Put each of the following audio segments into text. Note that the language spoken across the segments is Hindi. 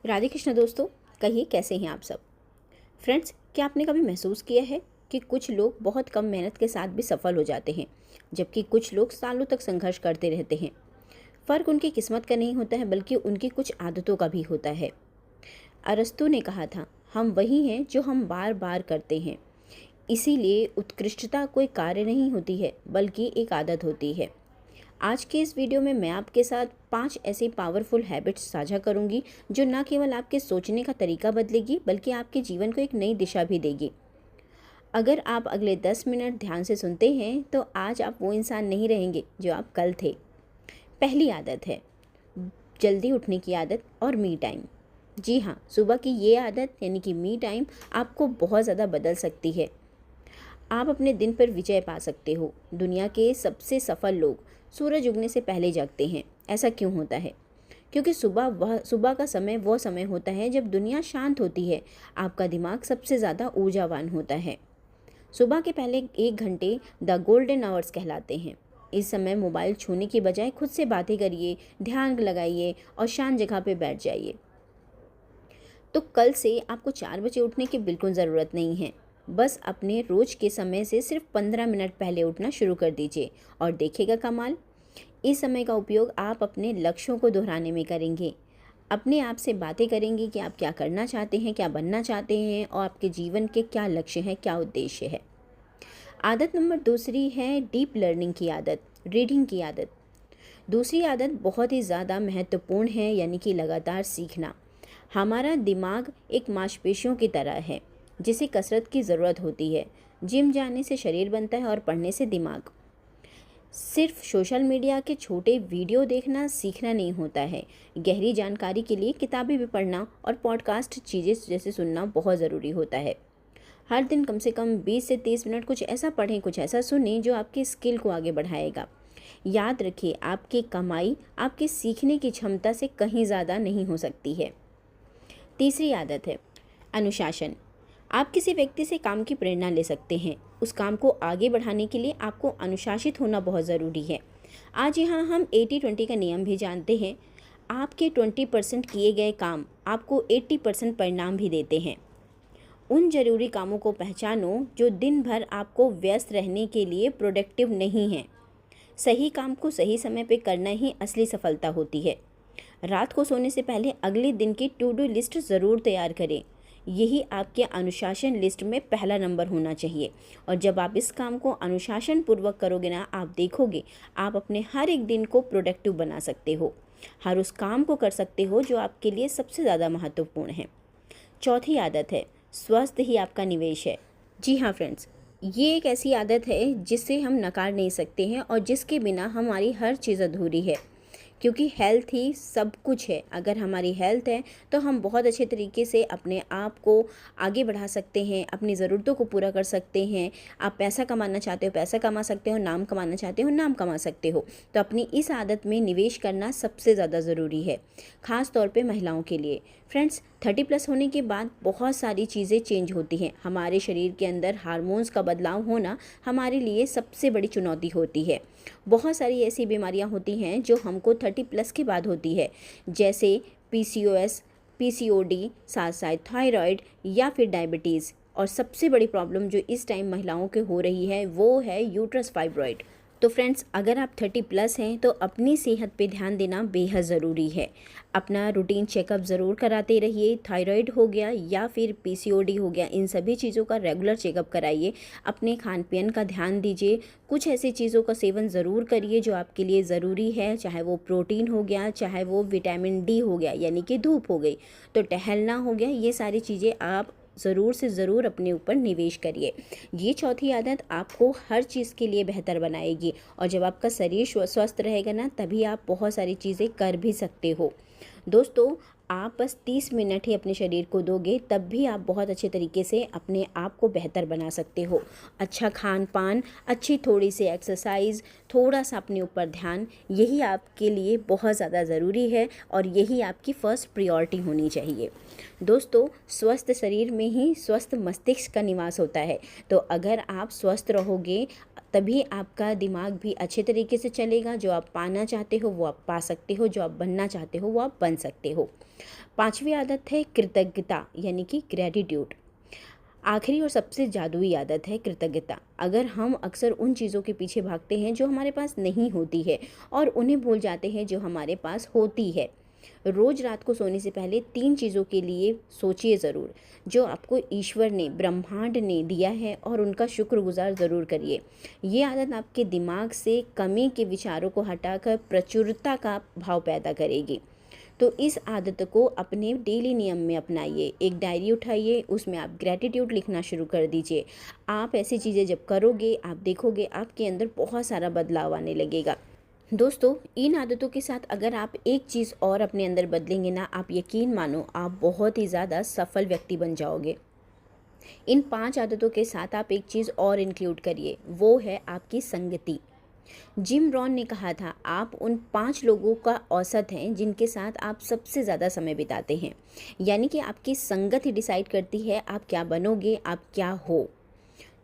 राधे कृष्ण दोस्तों, कहिए कैसे हैं आप सब। फ्रेंड्स, क्या आपने कभी महसूस किया है कि कुछ लोग बहुत कम मेहनत के साथ भी सफल हो जाते हैं, जबकि कुछ लोग सालों तक संघर्ष करते रहते हैं। फ़र्क उनकी किस्मत का नहीं होता है, बल्कि उनकी कुछ आदतों का भी होता है। अरस्तू ने कहा था, हम वही हैं जो हम बार बार करते हैं। इसीलिए उत्कृष्टता कोई कार्य नहीं होती है, बल्कि एक आदत होती है। आज के इस वीडियो में मैं आपके साथ 5 ऐसी पावरफुल हैबिट्स साझा करूंगी जो न केवल आपके सोचने का तरीका बदलेगी, बल्कि आपके जीवन को एक नई दिशा भी देगी। अगर आप अगले 10 मिनट ध्यान से सुनते हैं तो आज आप वो इंसान नहीं रहेंगे जो आप कल थे। पहली आदत है जल्दी उठने की आदत और मी टाइम। जी हाँ, सुबह की ये आदत यानी कि मी टाइम आपको बहुत ज़्यादा बदल सकती है। आप अपने दिन पर विजय पा सकते हो। दुनिया के सबसे सफल लोग सूरज उगने से पहले जागते हैं। ऐसा क्यों होता है? क्योंकि सुबह का समय वो समय होता है जब दुनिया शांत होती है। आपका दिमाग सबसे ज़्यादा ऊर्जावान होता है। सुबह के पहले 1 घंटे द गोल्डन आवर्स कहलाते हैं। इस समय मोबाइल छूने की बजाय खुद से बातें करिए, ध्यान लगाइए और शांत जगह पे बैठ जाइए। तो कल से आपको 4 बजे उठने की बिल्कुल ज़रूरत नहीं है। बस अपने रोज के समय से सिर्फ 15 मिनट पहले उठना शुरू कर दीजिए और देखिएगा कमाल। इस समय का उपयोग आप अपने लक्ष्यों को दोहराने में करेंगे। अपने आप से बातें करेंगे कि आप क्या करना चाहते हैं, क्या बनना चाहते हैं और आपके जीवन के क्या लक्ष्य हैं, क्या उद्देश्य है। आदत नंबर दूसरी है डीप लर्निंग की आदत, रीडिंग की आदत। दूसरी आदत बहुत ही ज़्यादा महत्वपूर्ण है, यानी कि लगातार सीखना। हमारा दिमाग एक मांसपेशियों की तरह है जिसे कसरत की ज़रूरत होती है। जिम जाने से शरीर बनता है और पढ़ने से दिमाग। सिर्फ सोशल मीडिया के छोटे वीडियो देखना सीखना नहीं होता है। गहरी जानकारी के लिए किताबें भी पढ़ना और पॉडकास्ट चीज़ें जैसे सुनना बहुत ज़रूरी होता है। हर दिन कम से कम 20 से 30 मिनट कुछ ऐसा पढ़ें, कुछ ऐसा सुनें जो आपकी स्किल को आगे बढ़ाएगा। याद रखिए, आपकी कमाई आपके सीखने की क्षमता से कहीं ज़्यादा नहीं हो सकती है। तीसरी आदत है अनुशासन। आप किसी व्यक्ति से काम की प्रेरणा ले सकते हैं। उस काम को आगे बढ़ाने के लिए आपको अनुशासित होना बहुत ज़रूरी है। आज यहाँ हम 80-20 का नियम भी जानते हैं। आपके 20% किए गए काम आपको 80% परिणाम भी देते हैं। उन जरूरी कामों को पहचानो जो दिन भर आपको व्यस्त रहने के लिए प्रोडक्टिव नहीं हैं। सही काम को सही समय पे करना ही असली सफलता होती है। रात को सोने से पहले अगले दिन की टू डू लिस्ट ज़रूर तैयार करें। यही आपके अनुशासन लिस्ट में पहला नंबर होना चाहिए। और जब आप इस काम को अनुशासन पूर्वक करोगे ना, आप देखोगे आप अपने हर एक दिन को प्रोडक्टिव बना सकते हो। हर उस काम को कर सकते हो जो आपके लिए सबसे ज़्यादा महत्वपूर्ण है। चौथी आदत है स्वस्थ ही आपका निवेश है। जी हाँ फ्रेंड्स, ये एक ऐसी आदत है जिसे हम नकार नहीं सकते हैं और जिसके बिना हमारी हर चीज़ अधूरी है। क्योंकि हेल्थ ही सब कुछ है। अगर हमारी हेल्थ है तो हम बहुत अच्छे तरीके से अपने आप को आगे बढ़ा सकते हैं, अपनी ज़रूरतों को पूरा कर सकते हैं। आप पैसा कमाना चाहते हो, पैसा कमा सकते हो। नाम कमाना चाहते हो, नाम कमा सकते हो। तो अपनी इस आदत में निवेश करना सबसे ज़्यादा ज़रूरी है, ख़ास तौर पे महिलाओं के लिए। फ्रेंड्स, 30+ होने के बाद बहुत सारी चीज़ें चेंज होती हैं। हमारे शरीर के अंदर हार्मोन्स का बदलाव होना हमारे लिए सबसे बड़ी चुनौती होती है। बहुत सारी ऐसी बीमारियां होती हैं जो हमको 30+ के बाद होती है, जैसे PCOS, PCOD, साथ साथ थायराइड या फिर डायबिटीज़। और सबसे बड़ी प्रॉब्लम जो इस टाइम महिलाओं के हो रही है वो है यूट्रस फाइब्रॉइड। तो फ्रेंड्स, अगर आप 30+ हैं तो अपनी सेहत पे ध्यान देना बेहद ज़रूरी है। अपना रूटीन चेकअप ज़रूर कराते रहिए। थायराइड हो गया या फिर PCOD हो गया, इन सभी चीज़ों का रेगुलर चेकअप कराइए। अपने खान पीन का ध्यान दीजिए। कुछ ऐसी चीज़ों का सेवन ज़रूर करिए जो आपके लिए ज़रूरी है, चाहे वो प्रोटीन हो गया, चाहे वो विटामिन D हो गया, यानी कि धूप हो गई, तो टहलना हो गया। ये सारी चीज़ें आप ज़रूर से ज़रूर अपने ऊपर निवेश करिए। ये चौथी आदत आपको हर चीज़ के लिए बेहतर बनाएगी। और जब आपका शरीर स्वस्थ रहेगा ना, तभी आप बहुत सारी चीज़ें कर भी सकते हो। दोस्तों, आप बस 30 मिनट ही अपने शरीर को दोगे, तब भी आप बहुत अच्छे तरीके से अपने आप को बेहतर बना सकते हो। अच्छा खान पान, अच्छी थोड़ी सी एक्सरसाइज, थोड़ा सा अपने ऊपर ध्यान, यही आपके लिए बहुत ज़्यादा ज़रूरी है और यही आपकी फ़र्स्ट प्रायोरिटी होनी चाहिए। दोस्तों, स्वस्थ शरीर में ही स्वस्थ मस्तिष्क का निवास होता है। तो अगर आप स्वस्थ रहोगे तभी आपका दिमाग भी अच्छे तरीके से चलेगा। जो आप पाना चाहते हो वो आप पा सकते हो, जो आप बनना चाहते हो वो आप बन सकते हो। 5वीं आदत है कृतज्ञता, यानी कि ग्रैटिट्यूड। आखिरी और सबसे जादुई आदत है कृतज्ञता। अगर हम अक्सर उन चीज़ों के पीछे भागते हैं जो हमारे पास नहीं होती है और उन्हें भूल जाते हैं जो हमारे पास होती है। रोज़ रात को सोने से पहले 3 चीज़ों के लिए सोचिए ज़रूर, जो आपको ईश्वर ने, ब्रह्मांड ने दिया है, और उनका शुक्रगुजार ज़रूर करिए। ये आदत आपके दिमाग से कमी के विचारों को हटाकर प्रचुरता का भाव पैदा करेगी। तो इस आदत को अपने डेली नियम में अपनाइए। एक डायरी उठाइए, उसमें आप ग्रैटिट्यूड लिखना शुरू कर दीजिए। आप ऐसी चीज़ें जब करोगे, आप देखोगे आपके अंदर बहुत सारा बदलाव आने लगेगा। दोस्तों, इन आदतों के साथ अगर आप एक चीज़ और अपने अंदर बदलेंगे ना, आप यकीन मानो आप बहुत ही ज़्यादा सफल व्यक्ति बन जाओगे। इन 5 आदतों के साथ आप एक चीज़ और इंक्लूड करिए, वो है आपकी संगति। जिम रॉन ने कहा था, आप उन 5 लोगों का औसत हैं जिनके साथ आप सबसे ज़्यादा समय बिताते हैं। यानी कि आपकी संगत ही डिसाइड करती है आप क्या बनोगे, आप क्या हो।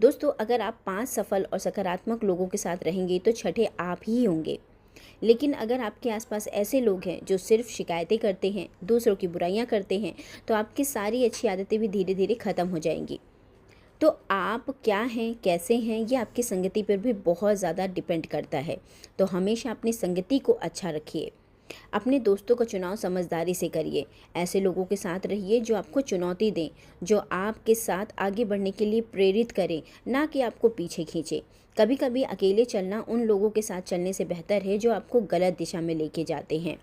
दोस्तों, अगर आप 5 सफल और सकारात्मक लोगों के साथ रहेंगे तो छठे आप ही होंगे। लेकिन अगर आपके आसपास ऐसे लोग हैं जो सिर्फ शिकायतें करते हैं, दूसरों की बुराइयां करते हैं, तो आपकी सारी अच्छी आदतें भी धीरे धीरे ख़त्म हो जाएंगी। तो आप क्या हैं, कैसे हैं, ये आपकी संगति पर भी बहुत ज़्यादा डिपेंड करता है। तो हमेशा अपनी संगति को अच्छा रखिए। अपने दोस्तों का चुनाव समझदारी से करिए। ऐसे लोगों के साथ रहिए जो आपको चुनौती दें, जो आपके साथ आगे बढ़ने के लिए प्रेरित करें, ना कि आपको पीछे खींचे। कभी कभी अकेले चलना उन लोगों के साथ चलने से बेहतर है जो आपको गलत दिशा में लेके जाते हैं।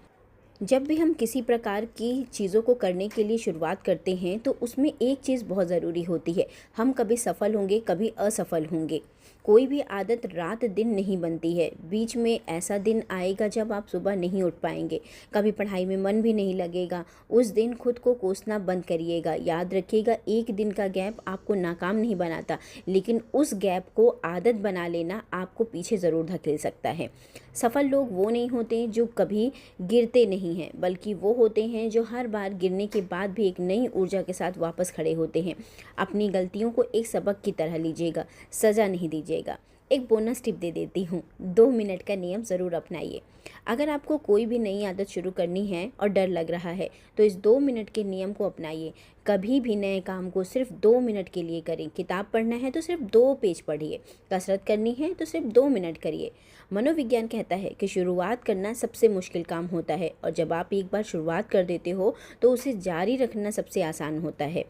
जब भी हम किसी प्रकार की चीज़ों को करने के लिए शुरुआत करते हैं तो उसमें एक चीज़ बहुत ज़रूरी होती है, हम कभी सफल होंगे, कभी असफल होंगे। कोई भी आदत रात दिन नहीं बनती है। बीच में ऐसा दिन आएगा जब आप सुबह नहीं उठ पाएंगे, कभी पढ़ाई में मन भी नहीं लगेगा। उस दिन खुद को कोसना बंद करिएगा। याद रखिएगा, एक दिन का गैप आपको नाकाम नहीं बनाता, लेकिन उस गैप को आदत बना लेना आपको पीछे ज़रूर धकेल सकता है। सफल लोग वो नहीं होते जो कभी गिरते नहीं हैं, बल्कि वो होते हैं जो हर बार गिरने के बाद भी एक नई ऊर्जा के साथ वापस खड़े होते हैं। अपनी गलतियों को एक सबक की तरह लीजिएगा, सज़ा नहीं दीजिएगा। एक बोनस टिप दे देती हूँ, 2 मिनट का नियम ज़रूर अपनाइए। अगर आपको कोई भी नई आदत शुरू करनी है और डर लग रहा है तो इस 2 मिनट के नियम को अपनाइए। कभी भी नए काम को सिर्फ 2 मिनट के लिए करें। किताब पढ़ना है तो सिर्फ 2 पेज पढ़िए, कसरत करनी है तो सिर्फ 2 मिनट करिए। मनोविज्ञान कहता है कि शुरुआत करना सबसे मुश्किल काम होता है, और जब आप एक बार शुरुआत कर देते हो तो उसे जारी रखना सबसे आसान होता है।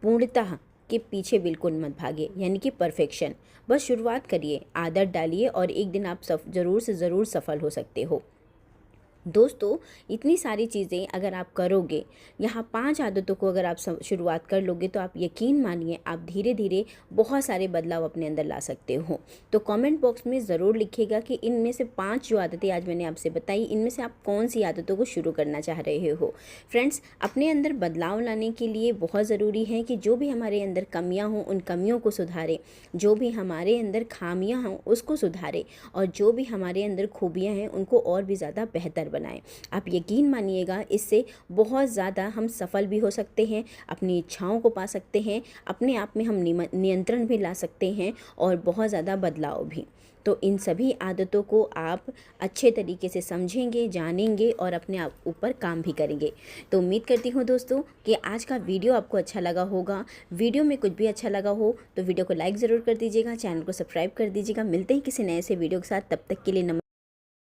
पूर्णतः के पीछे बिल्कुल मत भागे, यानी कि परफेक्शन। बस शुरुआत करिए, आदत डालिए और एक दिन आप ज़रूर से ज़रूर सफल हो सकते हो। दोस्तों, इतनी सारी चीज़ें अगर आप करोगे, यहाँ 5 आदतों को अगर आप शुरुआत कर लोगे तो आप यकीन मानिए आप धीरे धीरे बहुत सारे बदलाव अपने अंदर ला सकते हो। तो कमेंट बॉक्स में ज़रूर लिखिएगा कि इनमें से 5 जो आदतें आज मैंने आपसे बताई, इनमें से आप कौन सी आदतों को शुरू करना चाह रहे हो। फ्रेंड्स, अपने अंदर बदलाव लाने के लिए बहुत ज़रूरी है कि जो भी हमारे अंदर कमियाँ हों उन कमियों को सुधारें, जो भी हमारे अंदर खामियाँ हों उसको सुधारें, और जो भी हमारे अंदर खूबियाँ हैं उनको और भी ज़्यादा बेहतर बनाएं। आप यकीन मानिएगा, इससे बहुत ज़्यादा हम सफल भी हो सकते हैं, अपनी इच्छाओं को पा सकते हैं, अपने आप में हम नियंत्रण भी ला सकते हैं और बहुत ज़्यादा बदलाव भी। तो इन सभी आदतों को आप अच्छे तरीके से समझेंगे, जानेंगे और अपने आप ऊपर काम भी करेंगे। तो उम्मीद करती हूँ दोस्तों कि आज का वीडियो आपको अच्छा लगा होगा। वीडियो में कुछ भी अच्छा लगा हो तो वीडियो को लाइक ज़रूर कर दीजिएगा, चैनल को सब्सक्राइब कर दीजिएगा। मिलते हैं किसी नए से वीडियो के साथ, तब तक के लिए नमस्कार।